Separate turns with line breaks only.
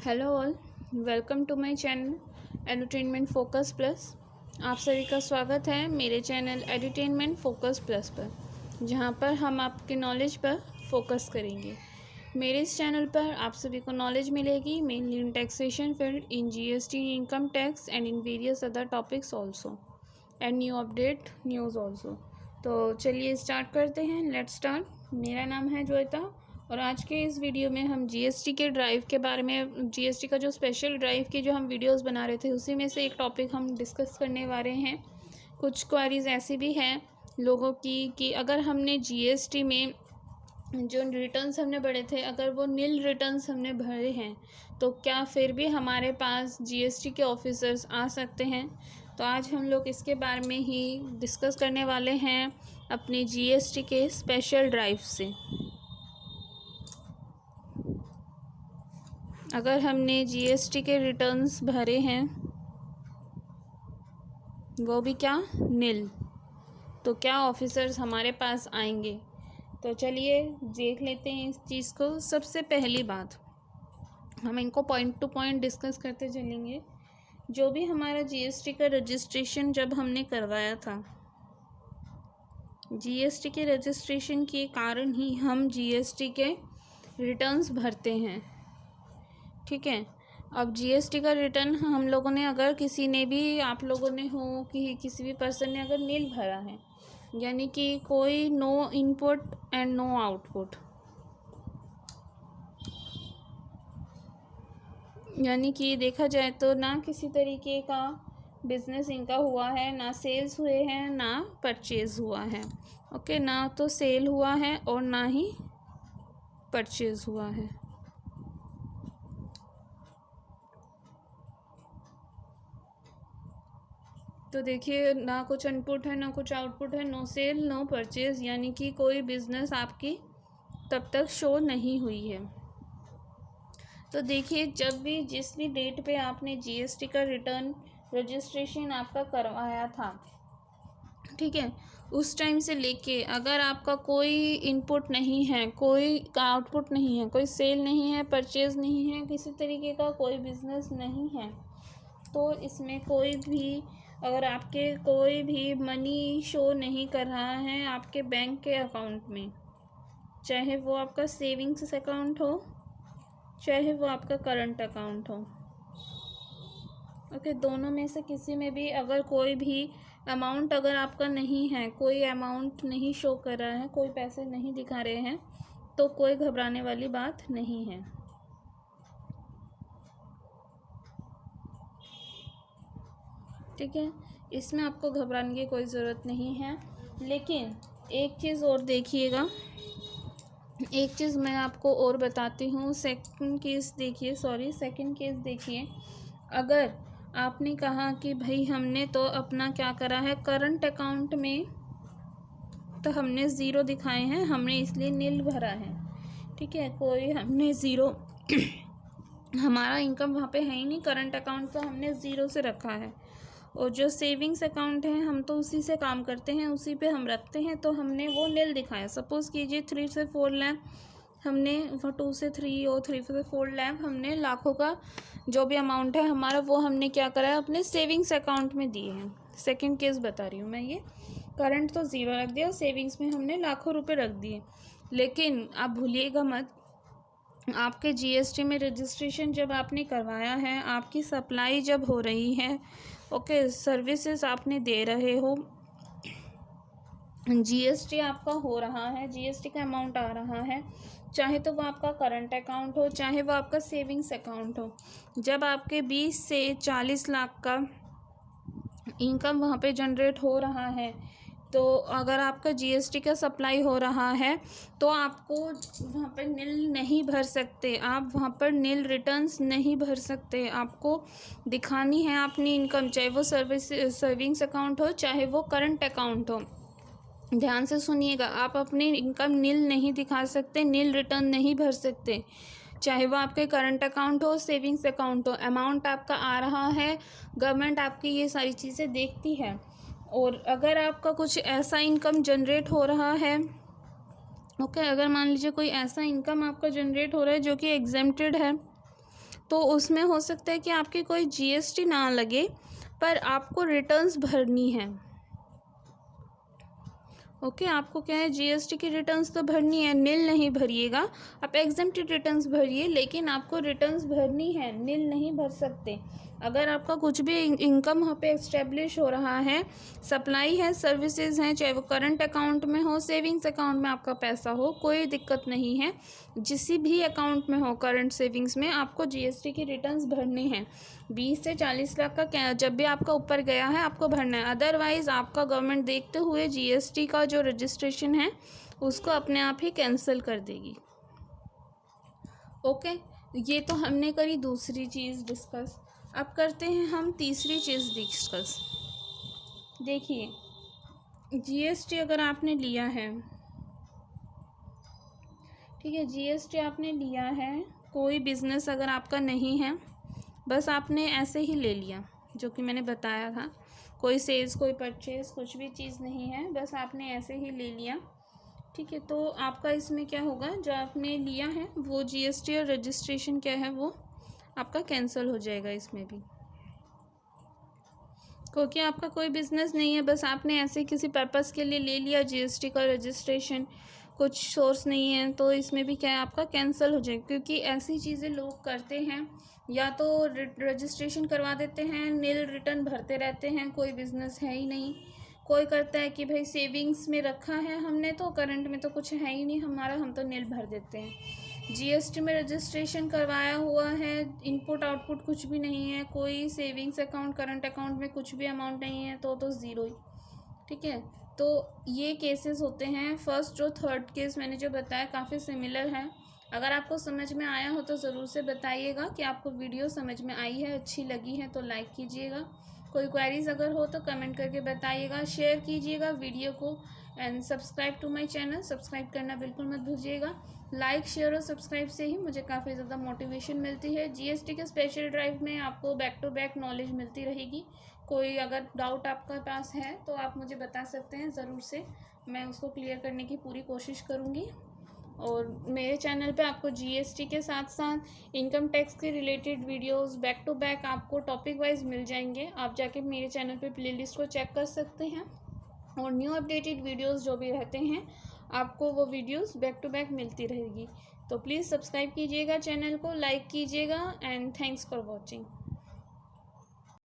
Hello all, welcome to my channel edutainment focus plus. आप सभी का स्वागत है मेरे चैनल एडुटेनमेंट फोकस प्लस पर, जहां पर हम आपके नॉलेज पर फोकस करेंगे। मेरे इस चैनल पर आप सभी को नॉलेज मिलेगी mainly in taxation field, in GST, income tax and in various other topics also and new update news also. तो चलिए स्टार्ट करते हैं। Let's start. मेरा नाम है जोयता और आज के इस वीडियो में हम जीएसटी के ड्राइव के बारे में, जीएसटी का जो स्पेशल ड्राइव की जो हम वीडियोस बना रहे थे उसी में से एक टॉपिक हम डिस्कस करने वाले हैं। कुछ क्वेरीज ऐसी भी हैं लोगों की कि अगर हमने जीएसटी में जो रिटर्न्स हमने भरे थे, अगर वो नील रिटर्न्स हमने भरे हैं तो क्या फिर भी हमारे पास जीएसटी के ऑफिसर्स आ सकते हैं। तो आज हम लोग इसके बारे में ही डिस्कस करने वाले हैं अपने जीएसटी के स्पेशल ड्राइव से। अगर हमने जीएसटी के रिटर्न्स भरे हैं वो भी क्या नील, तो क्या ऑफिसर्स हमारे पास आएंगे। तो चलिए देख लेते हैं इस चीज़ को। सबसे पहली बात, हम इनको पॉइंट टू पॉइंट डिस्कस करते चलेंगे। जो भी हमारा जीएसटी का रजिस्ट्रेशन जब हमने करवाया था, जीएसटी के रजिस्ट्रेशन के कारण ही हम जीएसटी के रिटर्न्स भरते हैं। ठीक है। अब जीएसटी का रिटर्न हम लोगों ने, अगर किसी ने भी, आप लोगों ने हो कि किसी भी पर्सन ने अगर नील भरा है, यानी कि कोई no input and no output, यानी कि देखा जाए तो ना किसी तरीके का बिजनेस इनका हुआ है, ना सेल्स हुए हैं, ना परचेज हुआ है। ओके, ना तो सेल हुआ है और ना ही परचेज हुआ है। तो देखिए, ना कुछ इनपुट है ना कुछ आउटपुट है, नो सेल नो परचेज, यानी कि कोई बिजनेस आपकी तब तक शो नहीं हुई है। तो देखिए, जब भी जिस भी डेट पे आपने जीएसटी का रिटर्न रजिस्ट्रेशन आपका करवाया था, ठीक है, उस टाइम से लेके अगर आपका कोई इनपुट नहीं है, कोई आउटपुट नहीं है, कोई सेल नहीं है, परचेज नहीं है, किसी तरीके का कोई बिजनेस नहीं है, तो इसमें कोई भी, अगर आपके कोई भी मनी शो नहीं कर रहा है आपके बैंक के अकाउंट में, चाहे वो आपका सेविंग्स अकाउंट हो चाहे वो आपका करंट अकाउंट हो, ओके, दोनों में से किसी में भी अगर कोई भी अमाउंट अगर आपका नहीं है, कोई अमाउंट नहीं शो कर रहा है, कोई पैसे नहीं दिखा रहे हैं, तो कोई घबराने वाली बात नहीं है। ठीक है, इसमें आपको घबराने की कोई ज़रूरत नहीं है। लेकिन एक चीज़ और देखिएगा, एक चीज़ मैं आपको और बताती हूँ। सेकंड केस देखिए। अगर आपने कहा कि भाई हमने तो अपना क्या करा है, करंट अकाउंट में तो हमने ज़ीरो दिखाए हैं, हमने इसलिए नील भरा है। ठीक है, कोई हमने ज़ीरो हमारा इनकम वहाँ पे है ही नहीं, करंट अकाउंट तो हमने ज़ीरो से रखा है, और जो सेविंग्स अकाउंट है हम तो उसी से काम करते हैं, उसी पे हम रखते हैं, तो हमने वो नील दिखाया। सपोज़ कीजिए 3 से 4 लाख हमने, 2 से 3 और 3 से 4 लाख हमने, लाखों का जो भी अमाउंट है हमारा, वो हमने क्या करा है, अपने सेविंग्स अकाउंट में दिए हैं। सेकंड केस बता रही हूँ मैं ये। करंट तो ज़ीरो रख दिया, सेविंग्स में हमने लाखों रुपए रख दिए। लेकिन आप भूलिएगा मत, आपके जीएसटी में रजिस्ट्रेशन जब आपने करवाया है, आपकी सप्लाई जब हो रही है, ओके, सर्विसेज आपने दे रहे हो, जीएसटी आपका हो रहा है, जीएसटी का अमाउंट आ रहा है, चाहे तो वो आपका करंट अकाउंट हो चाहे वो आपका सेविंग्स अकाउंट हो, जब आपके 20 से 40 लाख का इनकम वहाँ पे जनरेट हो रहा है, तो अगर आपका जीएसटी का सप्लाई हो रहा है तो आपको वहाँ पर नील नहीं भर सकते, आप वहाँ पर नील रिटर्न्स नहीं भर सकते। आपको दिखानी है अपनी इनकम, चाहे वो सेविंग्स अकाउंट हो चाहे वो करंट अकाउंट हो। ध्यान से सुनिएगा, आप अपनी इनकम नील नहीं दिखा सकते, नील रिटर्न नहीं भर सकते, चाहे वो आपके करंट अकाउंट हो सेविंग्स अकाउंट हो। अमाउंट आपका आ रहा है, गवर्नमेंट आपकी ये सारी चीज़ें देखती है, और अगर आपका कुछ ऐसा इनकम जनरेट हो रहा है, ओके, अगर मान लीजिए कोई ऐसा इनकम आपका जनरेट हो रहा है जो कि एग्जेम्प्टेड है, तो उसमें हो सकता है कि आपकी कोई जीएसटी ना लगे, पर आपको रिटर्न्स भरनी है। ओके, आपको क्या है, जीएसटी की रिटर्न्स तो भरनी है, नील नहीं भरिएगा। आप एग्जम्प्टेड रिटर्न्स भरिए, लेकिन आपको रिटर्न्स भरनी है, नील नहीं भर सकते। अगर आपका कुछ भी इनकम वहाँ पे एस्टेब्लिश हो रहा है, सप्लाई है, सर्विसेज हैं, चाहे वो करंट अकाउंट में हो, सेविंग्स अकाउंट में आपका पैसा हो, कोई दिक्कत नहीं है। जिस भी अकाउंट में हो, करंट सेविंग्स में, आपको जीएसटी की रिटर्न्स भरनी है। 20 से 40 लाख का जब भी आपका ऊपर गया है आपको भरना है। अदरवाइज़ आपका गवर्नमेंट देखते हुए जीएसटी का जो रजिस्ट्रेशन है उसको अपने आप ही कैंसिल कर देगी। ओके, ये तो हमने करी दूसरी चीज़ डिस्कस। अब करते हैं हम तीसरी चीज़ डिस्कस। देखिए, जीएसटी अगर आपने लिया है, ठीक है, जीएसटी आपने लिया है, कोई बिज़नेस अगर आपका नहीं है, बस आपने ऐसे ही ले लिया, जो कि मैंने बताया था, कोई सेल्स कोई परचेज कुछ भी चीज़ नहीं है, बस आपने ऐसे ही ले लिया, ठीक है, तो आपका इसमें क्या होगा, जो आपने लिया है वो जीएसटी और रजिस्ट्रेशन क्या है वो आपका कैंसिल हो जाएगा इसमें भी, क्योंकि आपका कोई बिज़नेस नहीं है, बस आपने ऐसे किसी पर्पस के लिए ले लिया जीएसटी का रजिस्ट्रेशन, कुछ सोर्स नहीं है, तो इसमें भी क्या है आपका कैंसिल हो जाएगा। क्योंकि ऐसी चीज़ें लोग करते हैं, या तो रजिस्ट्रेशन करवा देते हैं, नील रिटर्न भरते रहते हैं, कोई बिज़नेस है ही नहीं। कोई करता है कि भाई सेविंग्स में रखा है हमने, तो करंट में तो कुछ है ही नहीं हमारा, हम तो नील भर देते हैं। जीएसटी में रजिस्ट्रेशन करवाया हुआ है, इनपुट आउटपुट कुछ भी नहीं है, कोई सेविंग्स अकाउंट करंट अकाउंट में कुछ भी अमाउंट नहीं है, तो ज़ीरो ही, ठीक है। तो ये केसेस होते हैं। फर्स्ट जो थर्ड केस मैंने जो बताया काफ़ी सिमिलर है। अगर आपको समझ में आया हो तो ज़रूर से बताइएगा कि आपको वीडियो समझ में आई है, अच्छी लगी है तो लाइक कीजिएगा। कोई क्वेरीज अगर हो तो कमेंट करके बताइएगा, शेयर कीजिएगा वीडियो को, and subscribe to my channel, subscribe करना बिल्कुल मत भूलिएगा। लाइक शेयर और सब्सक्राइब से ही मुझे काफ़ी ज़्यादा मोटिवेशन मिलती है। जीएसटी के स्पेशल ड्राइव में आपको बैक टू बैक नॉलेज मिलती रहेगी। कोई अगर डाउट आपके पास है तो आप मुझे बता सकते हैं, ज़रूर से मैं उसको क्लियर करने की पूरी कोशिश करूँगी। और मेरे चैनल पे आपको जीएसटी के साथ साथ इनकम टैक्स के related videos back to back आपको टॉपिक वाइज मिल जाएंगे। आप जाके मेरे चैनल पे प्लेलिस्ट को चेक कर सकते हैं, और न्यू अपडेटेड वीडियोस जो भी रहते हैं आपको वो वीडियोस बैक टू बैक मिलती रहेगी। तो प्लीज़ सब्सक्राइब कीजिएगा चैनल को, लाइक कीजिएगा, एंड थैंक्स फॉर वॉचिंग।